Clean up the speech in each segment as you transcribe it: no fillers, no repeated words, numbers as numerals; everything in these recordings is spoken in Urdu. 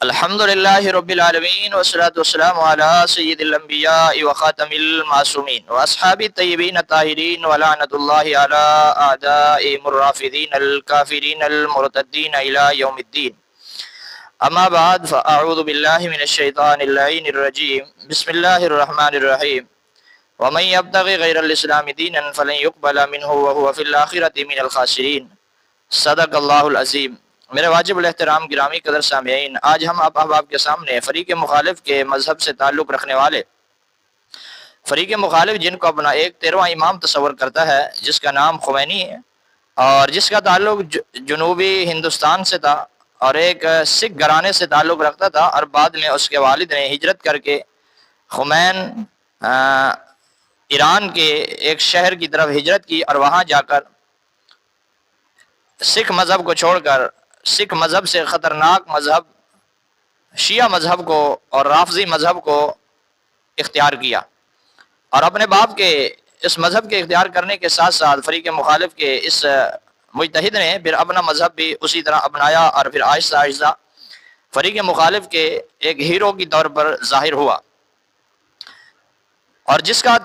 الحمد للہ رب العالمین والصلاة والسلام علی سید الانبیاء وخاتم المعصومین واصحاب الطیبین الطاہرین ولعنۃ اللہ علی اعدائهم الرافضین الکافرین المرتدین الی یوم الدین. اما بعد فاعوذ باللہ من الشیطان اللعین الرجیم. بسم اللہ الرحمن الرحیم. ومن یبتغی غیر الاسلام دینا فلن یقبل منہ وهو فی الآخرۃ من الخاسرین. صدق اللہ العظیم. میرے واجب الاحترام گرامی قدر سامعین، آج ہم آپ احباب کے سامنے فریق مخالف کے مذہب سے تعلق رکھنے والے فریق مخالف جن کو اپنا ایک 13واں امام تصور کرتا ہے، جس کا نام خمینی ہے اور جس کا تعلق جنوبی ہندوستان سے تھا اور ایک سکھ گھرانے سے تعلق رکھتا تھا، اور بعد میں اس کے والد نے ہجرت کر کے خمین ایران کے ایک شہر کی طرف ہجرت کی اور وہاں جا کر سکھ مذہب کو چھوڑ کر سکھ مذہب سے خطرناک مذہب شیعہ مذہب کو اور رافضی مذہب کو اختیار کیا، اور اپنے باپ کے اس مذہب کے اختیار کرنے کے ساتھ ساتھ فریق مخالف کے اس مجتہد نے پھر اپنا مذہب بھی اسی طرح اپنایا، اور پھر آہستہ آہستہ فریق مخالف کے ایک ہیرو کی طور پر ظاہر ہوا، اور جس کا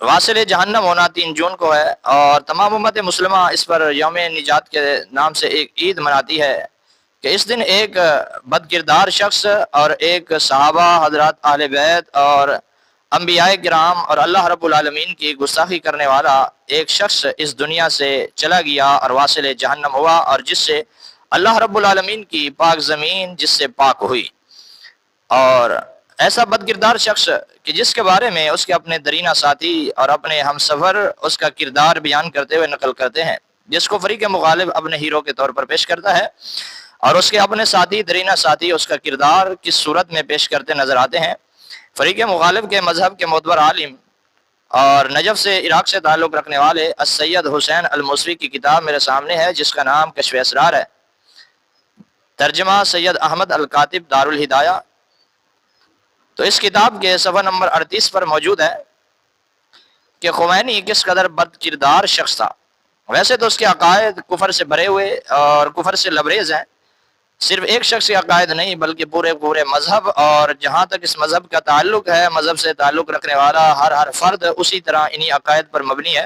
واصل جہنم ہونا 3 جون کو ہے، اور تمام امت مسلمہ اس پر یوم نجات کے نام سے ایک عید مناتی ہے کہ اس دن ایک بد کردار شخص اور ایک صحابہ حضرات اہل بیت اور انبیاء کرام اور اللہ رب العالمین کی گستاخی کرنے والا ایک شخص اس دنیا سے چلا گیا اور واصل جہنم ہوا، اور جس سے اللہ رب العالمین کی پاک زمین جس سے پاک ہوئی. اور ایسا بد کردار شخص کہ جس کے بارے میں اس کے اپنے درینہ ساتھی اور اپنے ہم سفر اس کا کردار بیان کرتے ہوئے نقل کرتے ہیں، جس کو فریق مخالف اپنے ہیرو کے طور پر پیش کرتا ہے، اور اس کے اپنے ساتھی درینہ ساتھی اس کا کردار کس صورت میں پیش کرتے نظر آتے ہیں. فریق مخالف کے مذہب کے معتبر عالم اور نجف سے عراق سے تعلق رکھنے والے السید حسین الموسوی کی کتاب میرے سامنے ہے، جس کا نام کشف اسرار ہے، ترجمہ سید احمد الکاتب دارالہدایہ. تو اس کتاب کے صفحہ نمبر 38 پر موجود ہے کہ خمینی کس قدر بد کردار شخص تھا. ویسے تو اس کے عقائد کفر سے بھرے ہوئے اور کفر سے لبریز ہیں، صرف ایک شخص کے عقائد نہیں بلکہ پورے مذہب، اور جہاں تک اس مذہب کا تعلق ہے مذہب سے تعلق رکھنے والا ہر فرد اسی طرح انہی عقائد پر مبنی ہے،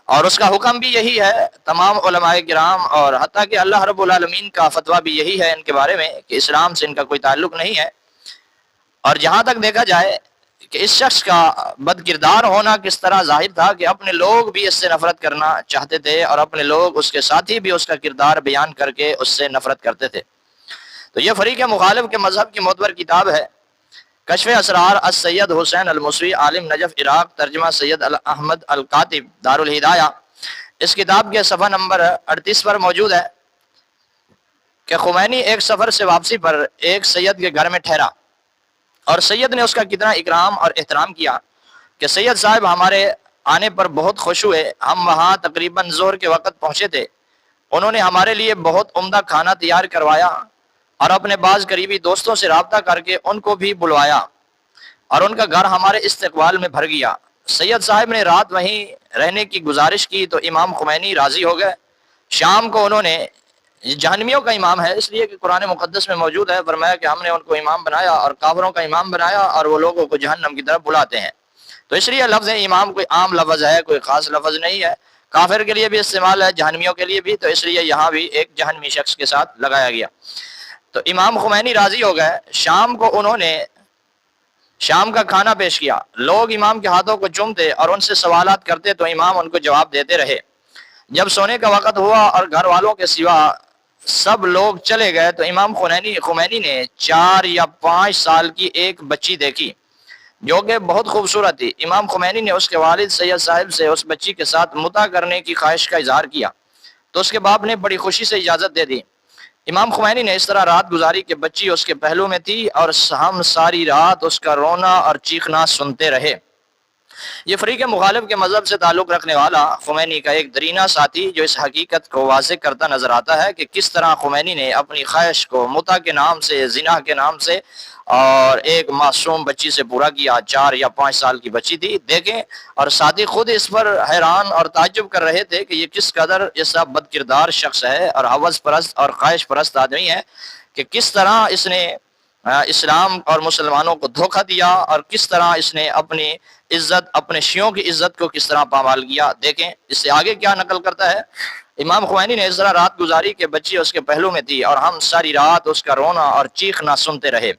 اور اس کا حکم بھی یہی ہے تمام علماء کرام، اور حتیٰ کہ اللہ رب العالمین کا فتویٰ بھی یہی ہے ان کے بارے میں کہ اسلام سے ان کا کوئی تعلق نہیں ہے. اور جہاں تک دیکھا جائے کہ اس شخص کا بد کردار ہونا کس طرح ظاہر تھا کہ اپنے لوگ بھی اس سے نفرت کرنا چاہتے تھے، اور اپنے لوگ اس کے ساتھی بھی اس کا کردار بیان کر کے اس سے نفرت کرتے تھے. تو یہ فریق مخالف کے مذہب کی معتبر کتاب ہے، کشف اسرار السید حسین الموسوی عالم نجف عراق، ترجمہ سید احمد الکاتب دارالہدایہ. اس کتاب کے صفحہ نمبر 38 پر موجود ہے کہ خمینی ایک سفر سے واپسی پر ایک سید کے گھر میں ٹھہرا، اور سید نے اس کا کتنا اکرام اور احترام کیا کہ سید صاحب ہمارے آنے پر بہت خوش ہوئے. ہم وہاں تقریباً ظہر کے وقت پہنچے تھے. انہوں نے ہمارے لیے بہت عمدہ کھانا تیار کروایا اور اپنے بعض قریبی دوستوں سے رابطہ کر کے ان کو بھی بلوایا، اور ان کا گھر ہمارے استقبال میں بھر گیا. سید صاحب نے رات وہیں رہنے کی گزارش کی تو امام خمینی راضی ہو گئے. شام کو انہوں نے، جہنمیوں کا امام ہے اس لیے کہ قرآن مقدس میں موجود ہے، فرمایا کہ ہم نے ان کو امام بنایا اور کافروں کا امام بنایا، اور وہ لوگوں کو جہنم کی طرف بلاتے ہیں. تو اس لیے لفظ امام کوئی عام لفظ ہے، کوئی خاص لفظ نہیں ہے، کافر کے لیے بھی استعمال ہے، جہنمیوں کے لیے بھی، تو اس لیے یہاں بھی ایک جہنمی شخص کے ساتھ لگایا گیا. تو امام خمینی راضی ہو گئے. شام کو انہوں نے شام کا کھانا پیش کیا. لوگ امام کے ہاتھوں کو چومتے اور ان سے سوالات کرتے تو امام ان کو جواب دیتے رہے. جب سونے کا وقت ہوا اور گھر والوں کے سوا سب لوگ چلے گئے تو امام خمینی نے 4 یا 5 سال کی ایک بچی دیکھی جو کہ بہت خوبصورت تھی. امام خمینی نے اس کے والد سید صاحب سے اس بچی کے ساتھ متع کرنے کی خواہش کا اظہار کیا تو اس کے باپ نے بڑی خوشی سے اجازت دے دی. امام خمینی نے اس طرح رات گزاری کہ بچی اس کے پہلو میں تھی، اور ہم ساری رات اس کا رونا اور چیخنا سنتے رہے. یہ فریق مخالف کے مذہب سے تعلق رکھنے والا خمینی کا ایک درینہ ساتھی جو اس حقیقت کو واضح کرتا نظر آتا ہے کہ کس طرح خمینی نے اپنی خواہش کو متع کے نام سے، زنا کے نام سے، اور ایک معصوم بچی سے پورا کیا، 4 یا 5 سال کی بچی تھی، دیکھیں۔ اور ساتھی خود اس پر حیران اور تعجب کر رہے تھے کہ یہ کس قدر ایسا بد کردار شخص ہے اور ہوس پرست اور خواہش پرست آدمی ہے کہ کس طرح اس نے اسلام اور مسلمانوں کو دھوکہ دیا، اور کس طرح اس نے اپنی عزت، اپنے شیعوں کی عزت کو کس طرح پامال کیا۔ دیکھیں اس سے آگے کیا نقل کرتا ہے۔ امام خمینی نے اس طرح رات گزاری کہ بچی اس کے پہلو میں تھی اور ہم ساری رات اس کا رونا اور چیخنا سنتے رہے۔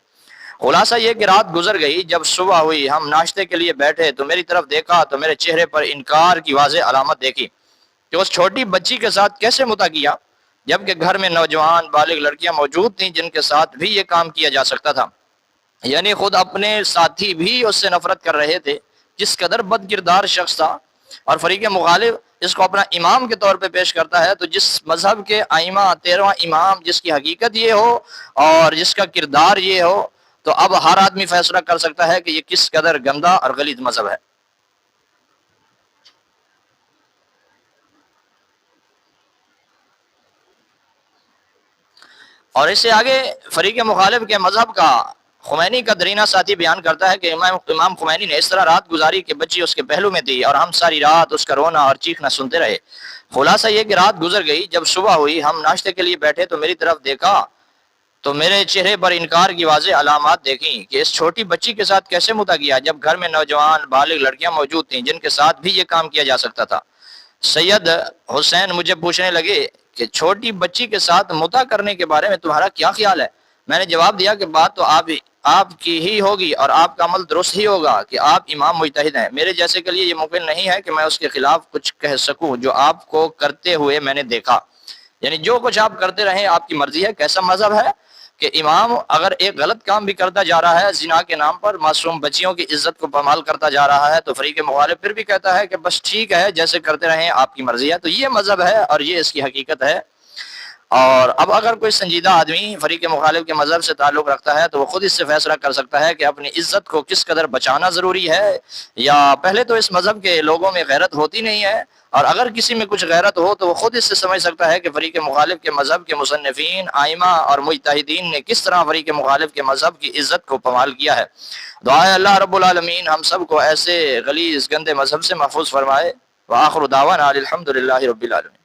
خلاصہ یہ کہ رات گزر گئی، جب صبح ہوئی ہم ناشتے کے لیے بیٹھے تو میری طرف دیکھا تو میرے چہرے پر انکار کی واضح علامت دیکھی کہ اس چھوٹی بچی کے ساتھ کیسے متع کیا، جبکہ گھر میں نوجوان بالغ لڑکیاں موجود تھیں جن کے ساتھ بھی یہ کام کیا جا سکتا تھا۔ یعنی خود اپنے ساتھی بھی اس سے نفرت کر رہے تھے، جس قدر بد کردار شخص تھا۔ اور فریق مخالف اس کو اپنا امام کے طور پہ پیش کرتا ہے، تو جس مذہب کے ائمہ، 13واں امام، جس کی حقیقت یہ ہو اور جس کا کردار یہ ہو، تو اب ہر آدمی فیصلہ کر سکتا ہے کہ یہ کس قدر گندا اور غلیظ مذہب ہے۔ اور اس سے آگے فریق مخالف کے مذہب کا خمینی کا درینہ ساتھی بیان کرتا ہے کہ امام خمینی نے اس طرح رات گزاری کہ بچی اس کے پہلو میں تھی اور ہم ساری رات اس کا رونا اور چیخنا سنتے رہے۔ خلاصہ یہ کہ رات گزر گئی، جب صبح ہوئی ہم ناشتے کے لیے بیٹھے تو میری طرف دیکھا تو میرے چہرے پر انکار کی واضح علامات دیکھیں کہ اس چھوٹی بچی کے ساتھ کیسے متع کیا، جب گھر میں نوجوان بالغ لڑکیاں موجود تھیں جن کے ساتھ بھی یہ کام کیا جا سکتا تھا۔ سید حسین مجھے پوچھنے لگے کہ چھوٹی بچی کے ساتھ متع کرنے کے بارے میں تمہارا کیا خیال ہے؟ میں نے جواب دیا کہ بات تو آپ کی ہی ہوگی اور آپ کا عمل درست ہی ہوگا کہ آپ امام مجتہد ہیں، میرے جیسے کے لیے یہ ممکن نہیں ہے کہ میں اس کے خلاف کچھ کہہ سکوں جو آپ کو کرتے ہوئے میں نے دیکھا۔ یعنی جو کچھ آپ کرتے رہیں آپ کی مرضی ہے۔ کیسا مذہب ہے کہ امام اگر ایک غلط کام بھی کرتا جا رہا ہے، زنا کے نام پر معصوم بچیوں کی عزت کو پامال کرتا جا رہا ہے، تو فریق مخالف پھر بھی کہتا ہے کہ بس ٹھیک ہے، جیسے کرتے رہیں آپ کی مرضی ہے۔ تو یہ مذہب ہے اور یہ اس کی حقیقت ہے۔ اور اب اگر کوئی سنجیدہ آدمی فریق مخالف کے مذہب سے تعلق رکھتا ہے تو وہ خود اس سے فیصلہ کر سکتا ہے کہ اپنی عزت کو کس قدر بچانا ضروری ہے، یا پہلے تو اس مذہب کے لوگوں میں غیرت ہوتی نہیں ہے، اور اگر کسی میں کچھ غیرت ہو تو وہ خود اس سے سمجھ سکتا ہے کہ فریق مخالف کے مذہب کے مصنفین، ائمہ اور مجتہدین نے کس طرح فریق مخالف کے مذہب کی عزت کو پامال کیا ہے۔ دعا ہے اللہ رب العالمین ہم سب کو ایسے غلیظ گندے مذہب سے محفوظ فرمائے۔ وآخر دعوانا الحمد للہ رب العالمین۔